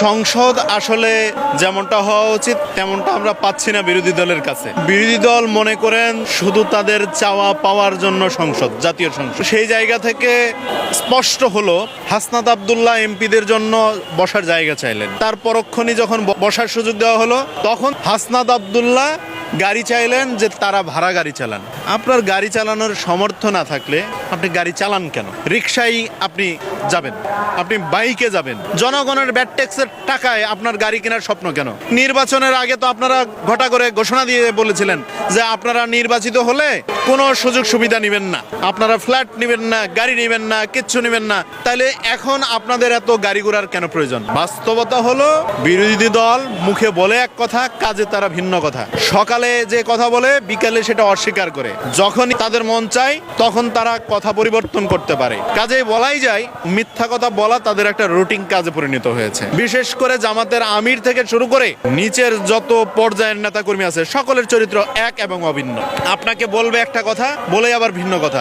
সংসদ আসলে যেমনটা হওয়া উচিত তেমনটা আমরা পাচ্ছি না বিরোধী দলের কাছে। বিরোধী দল মনে করেন শুধু তাদের চাওয়া পাওয়ার জন্য সংসদ, জাতীয় সংসদ। সেই জায়গা থেকে স্পষ্ট হলো হাসনাত আব্দুল্লাহ এমপিদের জন্য বসার জায়গা চাইলেন, তার পরক্ষণই যখন বসার সুযোগ দেওয়া হলো তখন হাসনাত আব্দুল্লাহ গাড়ি চাইলেন যে তারা ভাড়া গাড়ি চালান। আপনার গাড়ি চালানোর সামর্থ্য না থাকলে আপনি গাড়ি চালান কেন? রিক্সায় আপনি যাবেন, আপনি বাইকে যাবেন, জনগণের ব্যাড ট্যাক্সের টাকায় আপনার গাড়ি কেনার স্বপ্ন কেন? নির্বাচনের আগে তো আপনারা ঘটা করে ঘোষণা দিয়ে বলেছিলেন যে আপনারা নির্বাচিত হলে কোনো সুযোগ সুবিধা নেবেন না, আপনারা ফ্ল্যাট নেবেন না, গাড়ি নেবেন না, কিচ্ছু নেবেন না। তাহলে এখন আপনাদের এত গাড়ি ঘোড়ার কেন প্রয়োজন? বাস্তবতা হলো বিরোধী দল মুখে বলে এক কথা, কাজে তারা ভিন্ন কথা। সকালে যে কথা বলে বিকালে সেটা অস্বীকার করে। যখনই তাদের মন চায় তখন তারা কথা পরিবর্তন করতে পারে। কাজে বলাই যায় মিথ্যা কথা বলা তাদের একটা রুটিন কাজে পরিণত হয়েছে। বিশেষ করে জামাতের আমির থেকে শুরু করে নিচের যত পর্যায়ের নেতাকর্মী আছে সকলের চরিত্র এক এবং অভিন্ন। আপনাকে বলবে একটা কথা, বলে আবার ভিন্ন কথা।